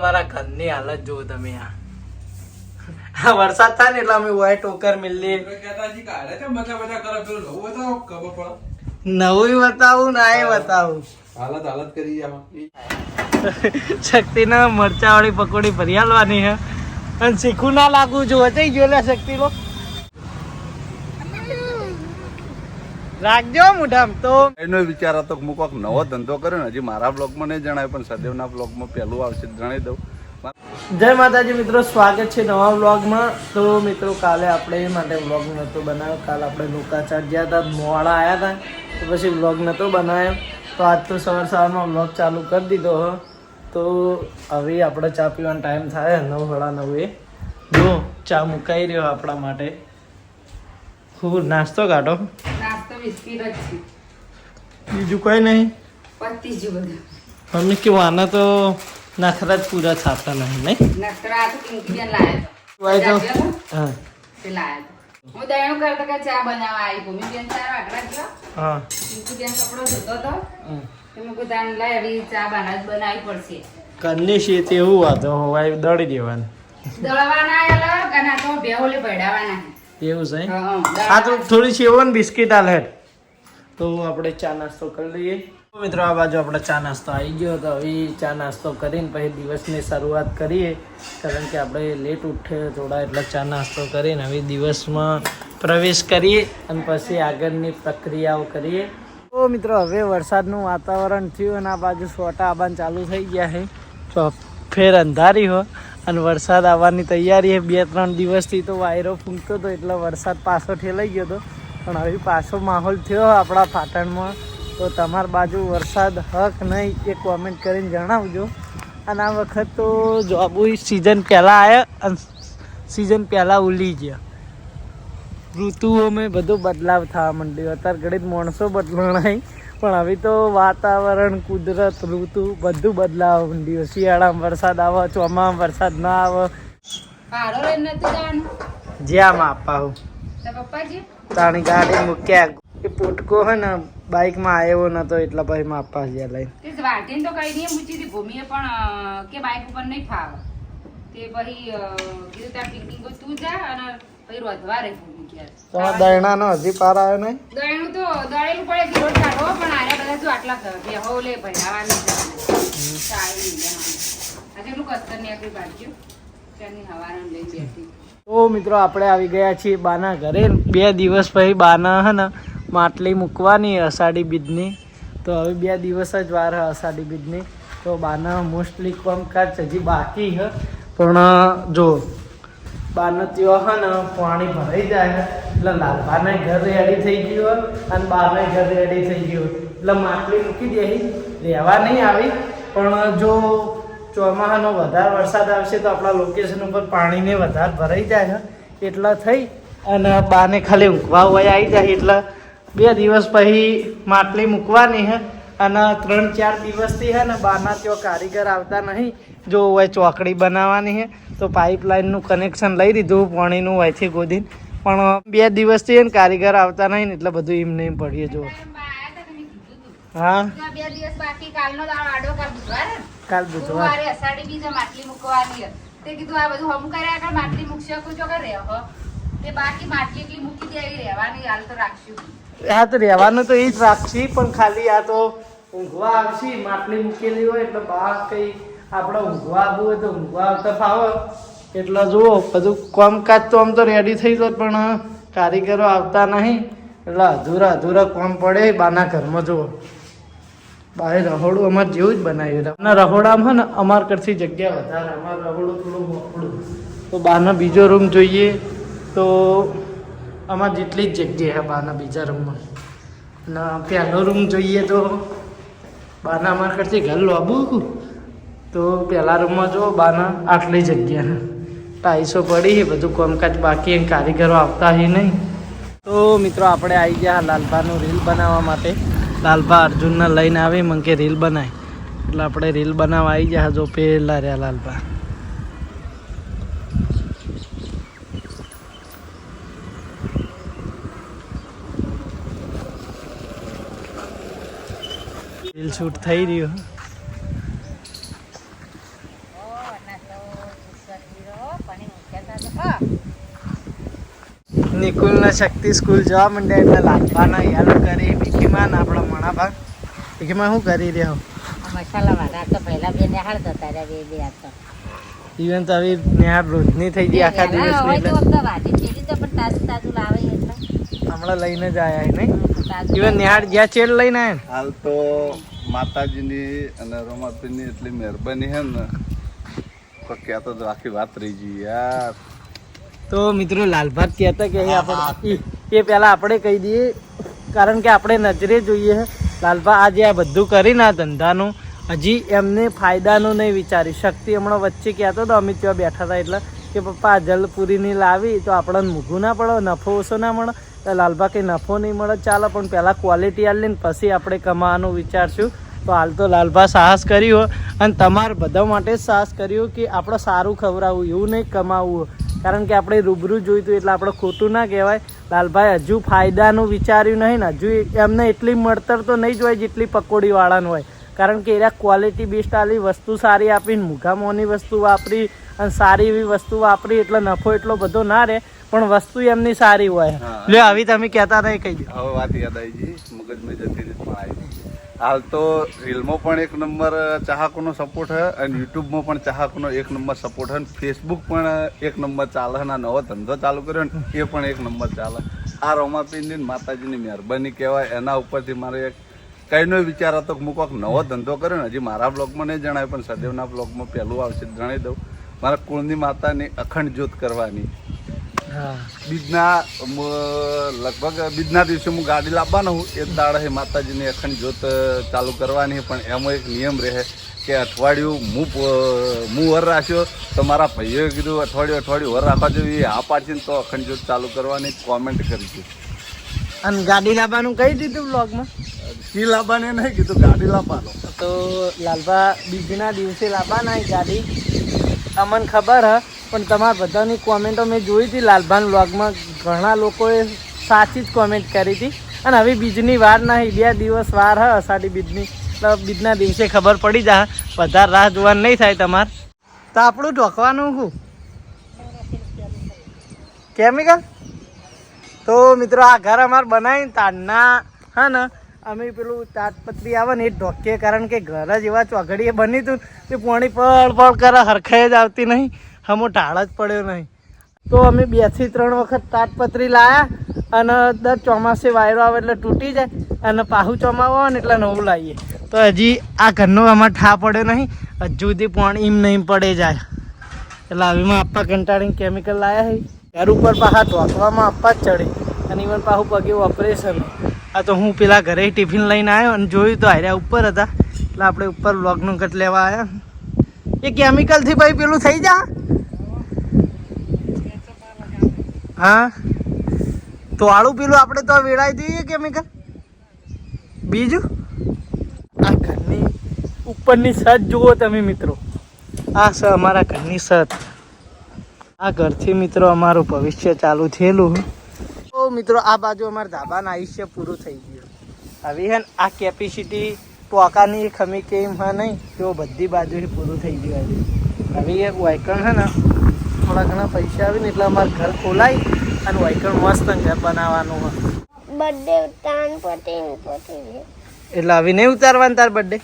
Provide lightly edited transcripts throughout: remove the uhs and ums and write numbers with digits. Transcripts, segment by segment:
અમારા ઘરની હાલત જુઓ તમે. આ વરસાદ થાય ને એટલે અમે વાય ટોકર મિલી નવું બતાવું ના એ બતાવું હાલત કરી શક્તિ ના મરચા વાળી પકોડી ભરી હાલવાની હે અને શીખું ના લાગવું જો વચાઈ ગયો લે શક્તિ નો રાખજો મોઢામ. તો એનો વિચાર હતો કે હું કોઈક નવો ધંધો કર્યો ને હજી મારા બ્લોગમાં નહીં જણાય પણ સદેવના બ્લોગમાં પહેલું આવશે જણાવી દઉં. જય માતાજી મિત્રો, સ્વાગત છે નવા વ્લોગમાં. તો મિત્રો કાલે આપણે એ માટે વ્લોગ નહોતો બનાવ્યો. કાલે આપણે લોકાચાર ગયા હતા, મોડા આવ્યા હતા તો પછી વ્લોગ નહોતો બનાવ્યો. તો આજ તો સવારમાં વ્લોગ ચાલુ કરી દીધો હો. તો હવે આપણે ચા પીવાનો ટાઈમ થાય 9:30 જો ચા મુકાઈ રહ્યો આપણા માટે. ખૂબ નાસ્તો કાઢો, નાસ્તો બિસ્કિટ જ છે, બીજું કોઈ નહીં. પતી જ બધું. મમ્મી કેવું આના તો નખરા જ પૂરા થતા નહીં. નકરા તો પિંકી લાયા તો હા તે લાયા તો હું દયણું કરતો કે ચા બનાવવા આવી ભૂમિ બેન 4 વાગડા ગયો. હા પિંકી બેન કપડો ધોતો તો તમે કુદાન લઈ આવી ચા બનાવવી પડશે. કન્ની છે તેવું વાતો હોય દળી દેવાનું. દળવાના અલગ અને તો બેહોલે ભડાવાના એવું છે. હા હા તો થોડી સેવો ને બિસ્કિટ આલ હેડ. તો આપણે ચા નાસ્તો કરી લઈએ. મિત્રો આ બાજુ આપણે ચા નાસ્તો આવી ગયો તો હવે ચા નાસ્તો કરીને પછી દિવસની શરૂઆત કરીએ. કારણ કે આપણે લેટ ઉઠે થોડા એટલે ચા નાસ્તો કરીને હવે દિવસમાં પ્રવેશ કરીએ અને પછી આગળની પ્રક્રિયાઓ કરીએ. તો મિત્રો હવે વરસાદનું વાતાવરણ થયું અને આ બાજુ સોટા આવવાનું ચાલુ થઈ ગયા છે. તો ફેર અંધારી હોય અને વરસાદ આવવાની તૈયારી છે. 2-3 દિવસથી તો વાયરો ફૂંકતો હતો એટલે વરસાદ પાછો ઠેલાઈ ગયો હતો. પણ હવે પાછો માહોલ થયો આપણા પાટણમાં. તો તમારી બાજુ વરસાદ હક નહીં એ કોમેન્ટ કરીને જણાવજો. અને આ વખત તો જોબુ સિઝન પહેલાં આવ્યા અને સિઝન પહેલાં ઉલી ગયા. ઋતુઓમાં બધો બદલાવ થવા માંડ્યો. અત્યારે ઘડી માણસો બદલાણાય પણ હવે તો વાતાવરણ, કુદરત, ઋતુ બધું બદલાવા માંડ્યું. શિયાળામાં વરસાદ આવે, ચોમામાં વરસાદ ના આવે. પાડો લઈને નથી જવાનું જ્યાં આપવા હું તો પપ્પાજી તાણી ગાડી મૂક્યા એ પોટકો હે ને બાઇકમાં આવ્યો નતો એટલે પછી માપા જ્યાં લઈને તે વાટીને તો કઈ નહીં મૂકી હતી ભૂમિએ પણ કે બાઈક ઉપર નહીં ફાવે તે પછી કીધું તાર પિકનિક તું જા અને પછી રોધવા રહી ભૂમિ ગયા. તમારા દયણાનો હજી પાર આવ્યો નહીં. દળેલું તો દળેલું પડે ગીરોટ કાઢો પણ આયા બધા જો આટલા બેહો લે ભરાવાની સારી એટલું કસ્તર ને આખી કાઢ્યું ત્યાંની હવારણ લઈ બેઠી. તો મિત્રો આપણે આવી ગયા છીએ બાના ઘરે. 2 દિવસ પછી બાના હે ને માટલી મૂકવાની અષાઢી બીજની. તો હવે 2 દિવસ જ વાર હે અષાઢી બીજની. તો બાના મોસ્ટલી કામકાજ હજી બાકી હે. પણ જો બાના ત્યાં હે ને પાણી ભરાઈ જાય એટલે લાલબાના ઘર રેડી થઈ ગયું અને બાના ઘર રેડી થઈ ગયું એટલે માટલી મૂકી દે. રહેવા નહીં આવી પણ જો ચોમાસાનો વધારે વરસાદ આવશે તો આપણા લોકેશન ઉપર પાણીને વધારે ભરાઈ જાય એટલા થઈ અને બાને ખાલી ઊંઘવા હોય આવી જાય એટલે 2 દિવસ પછી માટલી મૂકવાની હે. અને 3-4 દિવસથી હે ને બાના ત્યાં કારીગર આવતા નહીં. જો હોય ચોકડી બનાવવાની હે તો પાઇપલાઇનનું કનેક્શન લઈ દીધું પાણીનું હોયથી ગોદીને. પણ 2 દિવસથી ને કારીગર આવતા નહીં ને એટલે બધું એમ નહીં પડીએ. જો હા 2 દિવસ બાકી કાલનો દાડો આડો કાલ બુધવાર કાલ બુધવાર ગુરુવારે અષાઢી બીજ માટલી મૂકવાની તે કીધું આ બધું હમ કર્યા આગળ માટલી મૂકશે કુછો કરે હો તે બાકી માટલી એટલી મૂકી દેવી રહેવાની હાલ તો રાખશું. હા તો રહેવાનું તો એ જ રાખશી પણ ખાલી આ તો ઊંઘવા આવશી. માટલી મૂકેલી હોય એટલે બહાર કંઈ આપણે ઊંઘવા આવવું હોય તો ઊંઘવા આવતા ફાવે. એટલે જુઓ બધું કામકાજ તો આમ તો રેડી થઈ જાય પણ કારીગરો આવતા નહીં એટલે અધૂરા કામ પડે બાના ઘરમાં. જુઓ બહાર રહોડું અમારે જેવું જ બનાવ્યું છે અને રહોડામાં ને અમારા કરતી જગ્યા વધારે. અમારું રહોડું થોડું મોકળું. તો બહારનો બીજો રૂમ જોઈએ તો અમારે જેટલી જ જગ્યા છે બહારના બીજા રૂમમાં. અને પહેલો રૂમ જોઈએ તો બહારના અમારા કરતી ઘર લોબું તો પહેલા રૂમમાં જો બહારના આટલી જગ્યા ટાઈસો પડી બધું કામકાજ બાકી કારીગરો આવતા હે નહીં. તો મિત્રો આપણે આવી ગયા લાલભાનું રીલ બનાવવા માટે. લાલભા અર્જુનને લઈને આવી મને કે રીલ બનાય એટલે આપણે રીલ બનાવવા આવી ગયા. જો પેલા રહ્યા લાલભા. રીલ શૂટ થઈ રહ્યું. નિકુલ ને શક્તિ સ્કૂલ જવા માંડે એટલે લાલભાના યાદ કરી ભીખીમાં આપણા મણા ભાગ ભીખીમાં શું કરી રહ્યો મસાલા વાળા તો પહેલા બે નિહાળ જતા રહ્યા બે આ તો ઇવન તો હવે નિહાળ રોજની થઈ ગઈ આખા દિવસની એટલે હમણાં લઈને જ આયા નહીં ઇવન નિહાળ જ્યાં ચેડ લઈને આયા ને હાલ તો માતાજીની અને રમાપીરની એટલી મહેરબાની હે ને તો કહેતો તો આખી વાત રહી ગઈ યાર. તો મિત્રો લાલભાત કહેતા કે આપણે એ પહેલાં આપણે કહી દઈએ કારણ કે આપણે નજરે જોઈએ લાલભા આજે આ બધું કરીને આ ધંધાનું હજી એમને ફાયદાનું નહીં વિચારી. શક્તિ હમણાં વચ્ચે કહેતો હતો અમિત ત્યાં બેઠા હતા એટલે કે પપ્પા આ જલપુરીની લાવી તો આપણને મૂઘું ના પડે નફો ઓછો ના મળે તો લાલભા કંઈ નફો નહીં મળે ચાલો પણ પહેલાં ક્વોલિટી આલી ને પછી આપણે કમાવાનું વિચારશું. તો હાલ તો લાલભા સાહસ કર્યું અને તમારે બધા માટે જ સાહસ કર્યું કે આપણે સારું ખવડાવવું એવું નહીં કમાવવું કારણ કે આપણે રૂબરૂ જોઈતું એટલે આપણે ખોટું ના કહેવાય. લાલભાઈ હજુ ફાયદાનું વિચાર્યું નહીં ને હજુ એમને એટલી મળતર તો નહીં જ હોય જેટલી પકોડીવાળાનું હોય કારણ કે એના ક્વોલિટી બેસ્ટ આલી વસ્તુ સારી આપીને મૂઘામોની વસ્તુ વાપરી અને સારી એવી વસ્તુ વાપરી એટલે નફો એટલો બધો ના રહે પણ વસ્તુ એમની સારી હોય. લ્યો આવી તમે કહેતા નહીં કહી દો. હવે વાત યાદ આવી ગઈ મગજમાં જતી રીત પણ આવી. હાલ તો રીલમાં પણ એક નંબર ચાહકોનો સપોર્ટ છે અને યુટ્યુબમાં પણ ચાહકોનો એક નંબર સપોર્ટ છે અને ફેસબુક પણ એક નંબર ચાલે છે અને આ નવો ધંધો ચાલુ કર્યો ને એ પણ એક નંબર ચાલે. આ રમાપીરની માતાજીની મહેરબાની કહેવાય. એના ઉપરથી મારે એક કંઈનો વિચાર હતો કે હું કોઈક નવો ધંધો કર્યો ને હજી મારા બ્લોગમાં નહીં જણાય પણ સદેવના બ્લોગમાં પહેલું આવશે જણાવી દઉં. મારા કુળની માતાની અખંડ જ્યોત કરવાની. બીજના લગભગ બીજના દિવસે હું ગાડી લાવવાનો હું એ દાડે માતાજીની અખંડ જ્યોત ચાલુ કરવાની પણ એમાં એક નિયમ રહે કે અઠવાડિયું હું વર રાખ્યો તો મારા ભાઈઓએ કીધું અઠવાડિયું વર રાખવા જોઈએ આ પાડશે ને તો અખંડ જ્યોત ચાલુ કરવાની કોમેન્ટ કરી છે. અને ગાડી લાવવાનું કહી દીધું બ્લોગમાં કી લાવવાની નહીં કીધું ગાડી લાવવાનો. તો લાલભા બીજના દિવસે લાવવાના ગાડી અમને ખબર હ પણ તમારા બધાની કોમેન્ટો મેં જોઈ હતી લાલભાન વ્લોગમાં ઘણા લોકોએ સાચી જ કોમેન્ટ કરી હતી અને હવે બીજની વાર નહીં 2 દિવસ વાર હ અષાઢી બીજની એટલે બીજના દિવસે ખબર પડી જાય વધારે રાહ જોવાનું નહીં થાય તમારે. તો આપણું ઢોકવાનું શું કેમિકલ તો મિત્રો આ ઘર અમારે બનાવીને તારના હા ને અમે પેલું તાટપત્રી આવે ને એ ઢોકીએ કારણ કે ઘર જ એવા ચોઘડીએ બની હતું તે પાણી પળ કરે હરખાઈ જ આવતી નહીં હમો ઢાળ જ પડ્યો નહીં. તો અમે 2 થી 3 વખત તાટપત્રી લાવ્યા અને દર ચોમાસે વાયરો આવે એટલે તૂટી જાય અને પાહુ ચોમાવો આવે ને એટલે નવું લાવીએ. તો હજી આ ઘરનો અમારે ઠા પડ્યો નહીં હજુ સુધી પાણી એમ નહીં પડે જાય એટલે આવીમાં આપવા કંટાળીને કેમિકલ લાવ્યા છે. ઘર ઉપર પાછા ઢોકવામાં આપવા જ ચડે અને ઇવન પાછું પગે ઓપરેશન. આ તો હું પેલા ઘરે ટિફિન લઈને આવ્યો અને જોયું તો હાર્યા ઉપર હતા એટલે આપણે ઉપર વ્લોગનું કટ લેવા આવ્યા. એ કેમિકલથી ભાઈ પેલું થઈ જા હા તો આળું પેલું આપણે તો વેડાઈ દઈએ કેમિકલ બીજું. આ ઘરની ઉપરની છત જુઓ તમે મિત્રો આ છે અમારા ઘરની છત. આ ઘરથી મિત્રો અમારું ભવિષ્ય ચાલુ થયેલું. તો મિત્રો આ બાજુ અમારા ધાબાનું આયુષ્ય પૂરું થઈ ગયું. હવે હે આ કેપેસિટી ટોકાની ખમી કેમ હા નહીં તો બધી બાજુથી પૂરું થઈ ગયું. હવે એ વાયકણ છે ને થોડા ઘણા પૈસા આવે ને એટલે અમારું ઘર ખોલાય અને વાયકણ મસ્ત ઘર બનાવવાનું હોય. બર્થડે ઉતારવાનું પતી એટલે હવે નહીં ઉતારવાનું તાર બર્થડે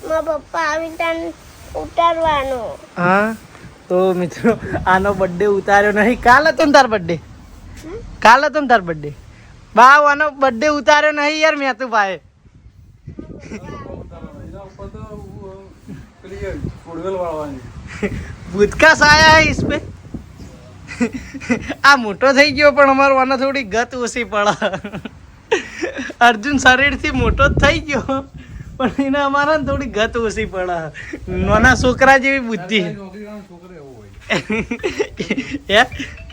મારા પપ્પા આવી તાન ઉતારવાનો. હા તો મિત્રો આનો બર્થડે ઉતાર્યો નહીં. કાલ હતો ને તાર બર્થડે કાલ હતો ને તાર બર્થડે બા આનો બર્થડે ઉતાર્યો નહીં યાર મેં તું ભાઈ ભૂતકા સાયા હે ઇસ પે આ મોટો થઈ ગયો પણ અમારો આને થોડી ગત ઓછી પડે. અર્જુન શરીરથી મોટો જ થઈ ગયો પણ એને અમારા થોડી ગત ઓછી પડે. નાના છોકરા જેવી બુદ્ધિ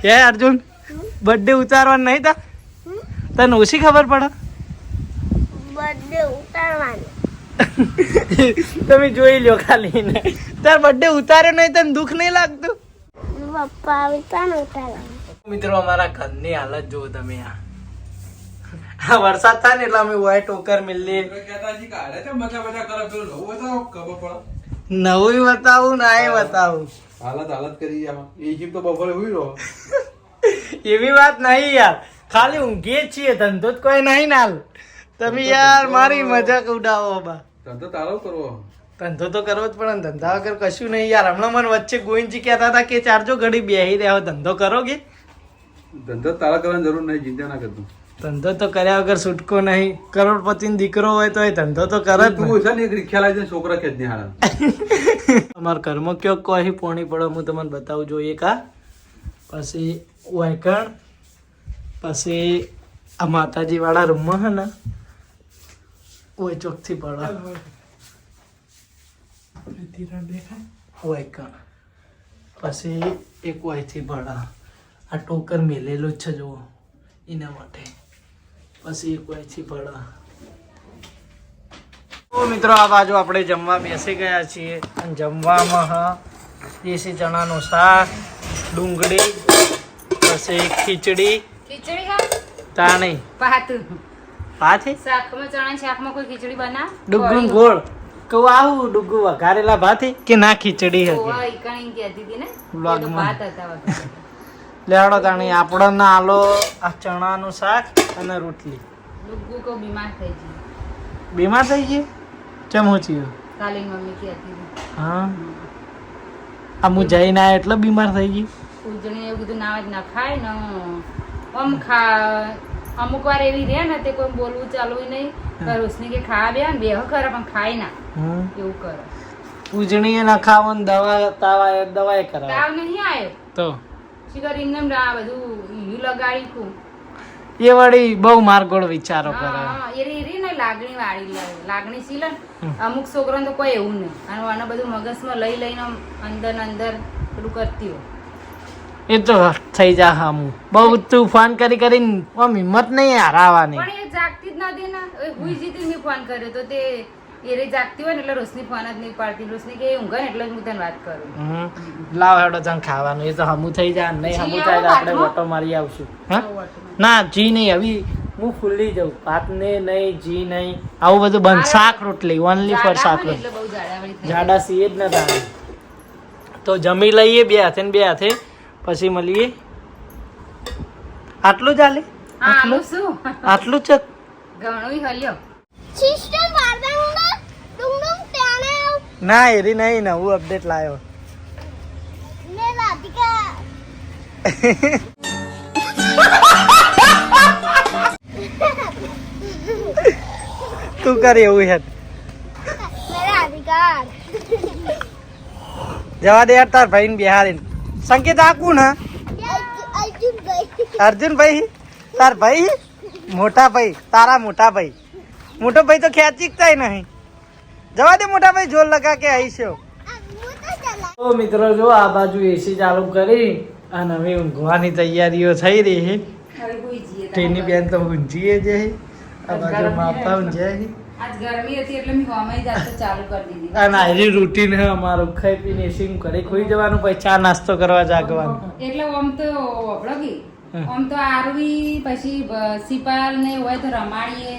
હે અર્જુન બર્થડે ઉતારવાનું નહીં તા તને ઓછી ખબર પડે બર્થડે ઉતારવાનો. તમે જોઈ લો ખાલી ને તાર બર્થડે ઉતાર્યો નહીં તને દુઃખ નહીં લાગતું. પપ્પા આવી તાન ઉતારવાનો. મિત્રો અમારા ઘરની હાલત જુઓ તમે. આ વરસાદ થાય ને એટલે અમે વાય ટોકર મિલીએ નવું બતાવું ના એ બતાવું હાલત કરી આમાં એ જીપ તો બપોરે હુઈ રહ્યો. એવી વાત નહીં યાર, ખાલી ઊંઘીએ જ છીએ, ધંધો જ કોઈ નહીં ને હાલ. તમે યાર મારી મજાક ઉડાવો બા. ધંધો તારો કરવો. ધંધો તો કરવો જ પડે ને, ધંધા વગર કશું નહીં યાર. હમણાં મને વચ્ચે ગોવિંદજી કહેતા હતા કે ચારજો ઘડી બેહી રહ્યા ધંધો કરોગે. ધંધો તારા કરવાની જરૂર નહીં, ચિંતા ના કરતું. ધંધો તો કર્યા વગર છૂટકો નહીં. કરોડપતિનો દીકરો હોય તો એ ધંધો તો કરે જ તું ને. છે ને એક રિક્ષા લાવી દે, છોકરા ખેંચ ને હારા. અમારા ઘરમાં કયો કોઈ પોણી પડે હું તમને બતાવું જોઈએ કા. પછી વાયકણ, પછી આ માતાજી વાળા રૂમમાં હે ને ઓય ચોકથી પડે વાયકણ. પછી એક વાયથી પડે. આ ટોકર મેલેલો જ છે જુઓ એના માટે. પછી એક વાયથી પડે. તો મિત્રો આ બાજુ આપણે જમવા બેસી ગયા છીએ અને જમવામાં હા દેશી ચણાનું શાક, ડુંગળી, પછી ખીચડી. ખીચડી ખા તાણી પાતું ભાથી શાકમાં ચણા શાકમાં કોઈ ખીચડી બના ડુગ્ગું ગોળ કહું આવું ડુગ્ગું વઘારેલા ભાથી કે ના ખીચડી હતી. ઓવા ઈકણી કહેતી હતી ને Vlog એ તો માં. ભાત હતા વઘારેલા. લેવડો તાણી આપણને આલો આ ચણાનું શાક અને રોટલી. ડુગ્ગુ કો બીમાર થઈ ગઈ બીમાર થઈ ગઈ કેમ હું થયું? કાલે મમ્મી કહેતી હતી હા આ હું જઈને આવ્યો એટલે બીમાર થઈ ગઈ. ઉજણી એવું બધું ના જ ના ખાય ને આમ અમુક વાર એવી રહે ને તે કોઈ બોલવું ચાલવું નહીં. રોશની કે ખાવા બે ને બેહો કરે પણ ખાય ના એવું કરે. પૂજણીએ ના ખાવાનું દવા તાવા દવાએ કરાવે તાવ નહીં આવ્યો તો શિખર એમને એમ આ બધું ઈ લગાડી કું એ વળી બહુ મારગોળ વિચારો કરે. હા એ રી ને લાગણી વાળી લાગણી સીલે અમુક છોકરાને તો કોઈ એવું નહીં અને આને બધું મગજમાં લઈ લઈને આમ અંદર ને અંદર પેલું કરતી હોય. એ તો થઈ જા હામું બહુ તુફાન કરી કરીને આમ હિંમત નહીં હારાવાની. પણ એ જાગતી જ નથી ને. એ હુઈ જીતી મેં ફોન કર્યો તો તે એ રે જાગતી હોય ને એટલે રોશની ફોન જ નહીં પાડતી. રોશની કે ઊંઘે ને એટલે જ હું તને વાત કરું. લાવ હેડો તને ખાવાનું એ તો હમું થઈ જાય નહીં હમું થાય તો આપણે વટો મારી આવશું. હા ના જી નહીં હવે હું ફૂલી જાઉં. ભાત ને નહીં જી નહીં આવું બધું બંધ. શાક રોટલી ઓનલી ફોર શાક રોટલી. એટલે બહુ જાડાવાળી થઈ જાડા સીએ જ ન થાય. તો જમી લઈએ બે હાથે ને બે હાથે પછી મળીએ. આટલું ચાલે? હા આલું શું આટલું જ ઘણું હલ્યો. સિસ્ટમ વારદાનું ડુંગડું ત્યાણે ના એરી નહીં નવું અપડેટ લાવ્યો. ને રાધિકા તું કર એવું હેત ને રાધિકા જવા દે યાર તાર ભાઈ ને બિહારી. સંકેત આકું ને અર્જુનભાઈ અર્જુનભાઈ તાર ભાઈ મોટા ભાઈ તારા મોટા ભાઈ. મોટો ભાઈ તો ખેંચી જાય નહીં. જવા દે મોટા ભાઈ જોર લગા કે આવીશો. તો મિત્રો જો આ બાજુ એસી ચાલુ કરી અને હવે ઊંઘવાની તૈયારીઓ થઈ રહી છે. હવે હુઈ જઈએ. ટ્રેની બેન તો ઊંઘીએ છે. આ બાજુ માપા ઊંઘ્યા છે. આજ ગરમી હતી એટલે મેં હોમે જાતો ચાલુ કરી દીધી. અને આરી રૂટીન હે અમારું ખાઈ પીને એસી ઘરે ખોઈ જવાનું પછી ચા નાસ્તો કરવા જાગવાનું. એટલે આમ તો વપડો ગઈ આમ તો આરવી પછી સિપાલ ને હોય તો રમાડીએ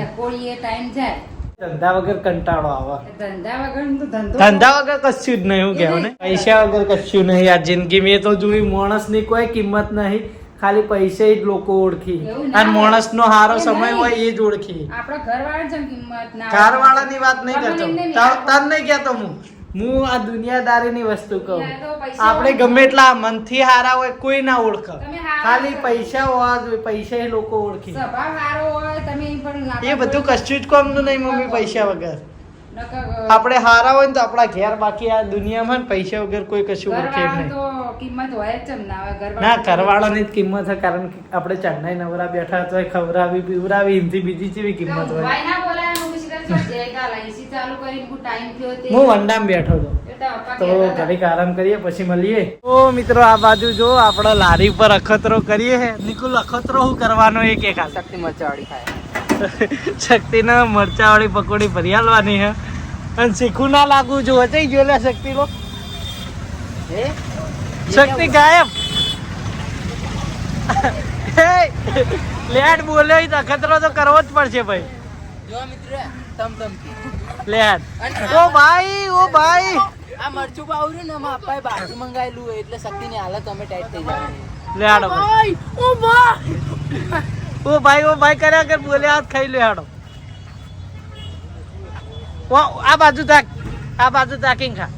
એકોડીએ ટાઈમ જાય. ધંધા વગર કંટાળો આવે. ધંધા વગર તો ધંધો ધંધા વગર કશું જ નહીં. હું કહેવું ને પૈસા વગર કશું નહીં. આ જિંદગી મેં તો જોઈ માણસની કોઈ કિંમત નહીં. ખાલી પૈસે જ લોકો ઓળખી એવું ના અને હોય. માણસનો સારો એવું સમય નહીં. હોય એ જ ઓળખી. આપણા ઘરવાળા જેમ કિંમત ના કારવાળાની વાત નહીં આપણને કરતો. એમને તાર નહીં કહેતો હું આ દુનિયાદારીની વસ્તુ કહું. યાર તો પૈસા આપણે ગમે એટલા મનથી હારા હોય કોઈ ના ઓળખે. તમે હારા ખાલી છો. પૈસા હોવા જોઈએ. પૈસા એ લોકો ઓળખી. સ્વભાવ સારો હોય તમે પણ એ બધું કશું જ કામનું નહીં મમ્મી પૈસા વગર. નકર આપણે હારા હોય ને તો આપણા ઘેર બાકી આ દુનિયામાં ને પૈસા વગર કોઈ કશું ઓળખે જ ઘરવાળા નહીં. તો કિંમત હોય જ ચમ ના હોય ના ઘરવાળાની જ કિંમત છે કારણ કે આપણે ચાંદનાઈ નવરા બેઠા તો ખવડાવી પીવડાવી એમથી બીજી જેવી કિંમત હોય. ભાઈ ના બોલાય હું પછી તો જય કાલ એસી ચાલુ કરીને હું ટાઈમ થયો તે હું વંડામ બેઠો હતો એટલે પપ્પા તો કહેતા હતા. ઘડીક આરામ કરીએ પછી મળીએ. તો મિત્રો આ બાજુ જો આપણે લારી પર અખતરો કરીએ હે. નિકુલ અખતરો શું કરવાનો એ કે ખાસ શક્તિ મરચાવાળી ખાય શક્તિને મરચાવાળી પકોડી ભરી આલવાની હે અને શીખું ના લાગવું જો વચાઈ ગયો લે શક્તિ નો. શક્તિ ગાયબ. લેટ બોલ્યો તો અખતરો તો કરવો જ પડશે ભાઈ. જો મિત્ર તમ તમ લેટ ઓ ભાઈ આ મરચું પાવરું ને એમાં અપાએ બાજુ મંગાવેલું હોય એટલે શક્તિની હાલત અમે ટાઈટ થઈ જવાની. લે હાડો ભાઈ. ઓ ભાઈ કર્યા કર બોલે હાથ ખાઈ લે હાડો. આ બાજુ તાકીને ખા.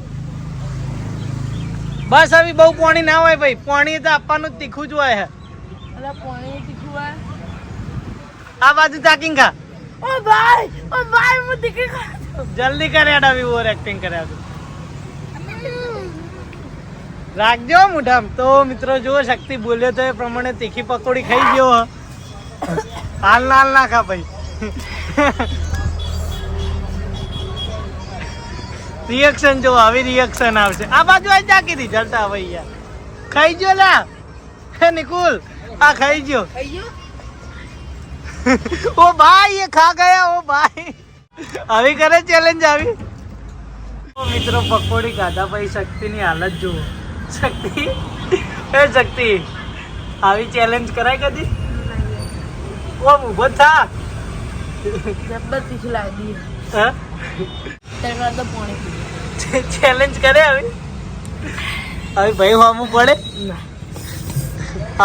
બસ હવે બહુ પાણી ના હોય ભાઈ, પાણી તો આપવાનું જ તીખું જ હોય. અલા પાણી તીખું હોય. આ બાજુ તાકીને ખા. ઓ ભાઈ હું તીખી ખાઉં. જલ્દી કરે હેડા ઓવર એક્ટિંગ કર્યા તો રાખજો મોઢામ. તો મિત્રો જુઓ શક્તિ બોલ્યો તો એ પ્રમાણે તીખી પકોડી ખાઈ ગયો. હાલ ના ખા ભાઈ. રિએક્શન જો આવી રિએક્શન આવશે. આ બાજુ આ ચાકી દી જલતા ભાઈ યાર. ખાઈ ગયો લા હે નિકુલ, આ ખાઈ ગયો. ઓ ભાઈ એ ખા ગયા. ઓ ભાઈ આવી કરે ચેલેન્જ આવી. મિત્રો પકોડી ખાધા પછી શક્તિની હાલત જુઓ. શક્તિ આવી ચેલેન્જ કરાય કદી? ઓ ઉભો થા. જબ્બર તીખી લાગી. હા તેના તો પાણી પી. ચેલેન્જ કરે હવે ભાઈ હોમું પડે.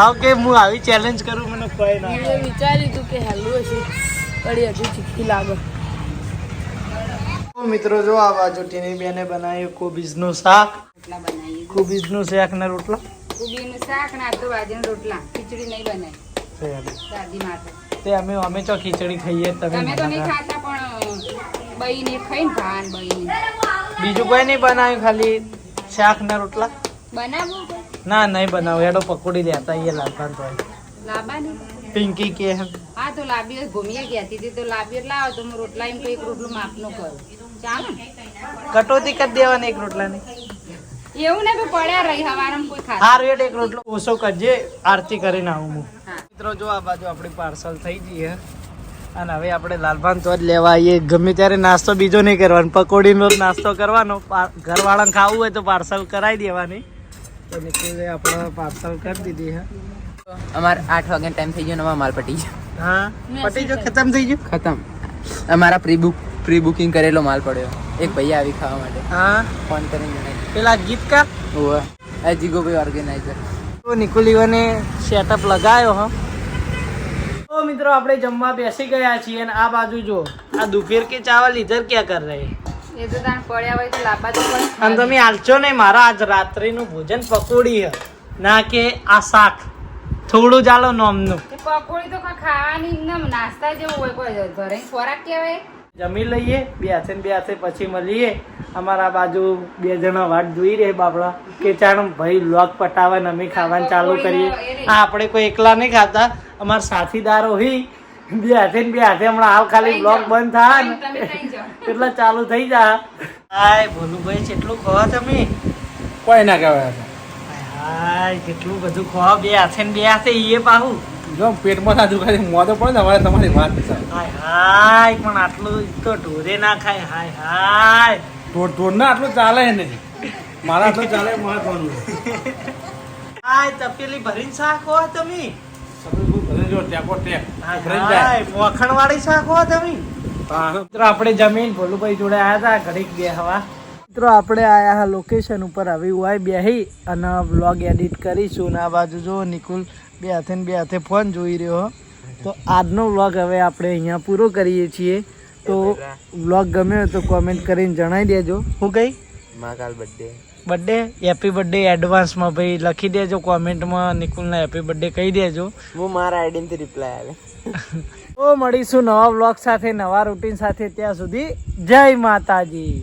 આવ કે હું આવી ચેલેન્જ કરું મને કોઈ ના. મેં વિચાર્યું હતું કે હેલું હશે કડી હજુ તીખી લાગે. મિત્રો જો આ બાજુ ટીની બેને બનાવ્યું કોબીજનું શાક. રોટલા બનાવીએ. કોબીજનું શાક ને રોટલા. કોબીનું શાક ને આટલું બાજરીના રોટલા. ખીચડી નહીં બનાવી દાદી માટે. તે અમે તો ખીચડી ખાઈએ. તમે તો નહીં ખાતા પણ બઈને ખાઈને ભાન બઈને બીજું કોઈ નહીં બનાવ્યું, ખાલી શાક ને રોટલા. બનાવવું ના નહીં બનાવું. એડો પકોડી લેતા આવીએ લાલપાન તો. લાવવાની. પિંકી કે હા તો લાવ્યો ઘૂમીએ ગયા હતી તો લાવ્યો લાવો તો હું રોટલા એમ કઈ એક રોટલું માપનું કરું ચાલો ને. કટોતી કરી દેવાની એક રોટલાની. એવું ને બી પડ્યા રહી હવારમાં કોઈ ખાતા. આ રેટ એક રોટલો ઓછો કરજે, આરતી કરીને આવું હું. હા. મિત્રો જો આ બાજુ આપણી પાર્સલ થઈ જઈએ અને હવે આપણે લાલપાન તો જ લેવા આવીએ. ગમે ત્યારે નાસ્તો બીજો નહીં કરવાનો, પકોડીનો નાસ્તો કરવાનો. ઘરવાળાને ખાવું હોય તો પાર્સલ કરાવી દેવાની. તો નિકુલે આપણે પાર્સલ કરી દીધી. અમારે 8 વાગ્યાનો ટાઈમ થઈ ગયો ને અમારો માલ પટી ગયો. હા પટી ગયો, ખતમ થઈ ગયું. ખતમ. અમારા પ્રી બુકિંગ કરેલો માલ પડ્યો. એક ભાઈ આવી ખાવા માટે હા ફોન કરીને જણાવી. પેલા ગીતકાર ઓવે આ જીગોભાઈ ઓર્ગેનાઇઝર. તો નિકુલીવાને સેટઅપ લગાવ્યો હા. તો મિત્રો આપણે જમવા બેસી ગયા છીએ અને આ બાજુ જો આ દુપેર કે ચાવલ ઇધર ક્યાં કર રહે. એ તો તાણ પડ્યા હોય તો લાંબા તો પડે. અને તમે હાલશો ને મારા આજ રાત્રિનું ભોજન પકોડી હે ના કે આ શાક થોડું ચાલો નોમનું. એ પકોડી તો કોઈ ખાવાની એમ નાસ્તા જેવું હોય કોઈ ઘરે ખોરાક કહેવાય. જમી લઈએ બે હાથે પછી મળીએ. અમારા બાજુ 2 જણા વાટ જોઈ રહે બાપડા કે ચાણ ભાઈ લોક પટાવે ને અમે ખાવાનું ચાલુ કરીએ. આ આપણે કોઈ એકલા નહીં ખાતા, અમારા સાથીદારો હોય બે હાથે હમણાં હાલ ખાલી બ્લોગ બંધ થાય ને તમે થઈ જાઓ. એટલે ચાલુ થઈ જાય. હાય ભોલુભાઈ કેટલું ખો તમે. કોઈ ના કહેવાય. હાય કેટલું બધું ખો બે હાથે એ પાહું. જો પેટમાં ના દુખાય મોઢો પડે ને હવે તમારી વાત છે. હાય પણ આટલું તો ઢોરે ના ખાય. હાય ટોર ના આટલું ચાલે નહીં. મારા આટલું ચાલે મહત્વનું. હાય તપેલી ભરીને શાક હો તમે. જો ટેકો ટેક હાય મોખણ વાળી શાક હો તમે. મિત્રો આપણે જમીન ભોલુભાઈ જોડે આવ્યા હતા ઘડીક બેહવા. મિત્રો આપણે આયા હા લોકેશન ઉપર આવી હોય બેહી અને વ્લોગ એડિટ કરીશું. ને આ બાજુ જો નિકુલ બે હાથે ફોન જોઈ રહ્યો. તો આજનો વ્લોગ હવે આપણે અહીંયા પૂરો કરીએ છીએ. તો વ્લોગ ગમ્યો તો કોમેન્ટ કરીને જણાવી દેજો. હું કઈ મહાકાલ બર્થડે હેપી બર્થડે એડવાન્સમાં ભાઈ લખી દેજો કોમેન્ટમાં. નિકુલના હેપી બર્થડે કહી દેજો. હું મારા આઈડીથી રિપ્લાય આવે. તો મળીશું નવા વ્લોગ સાથે, નવા રૂટીન સાથે. ત્યાં સુધી જય માતાજી.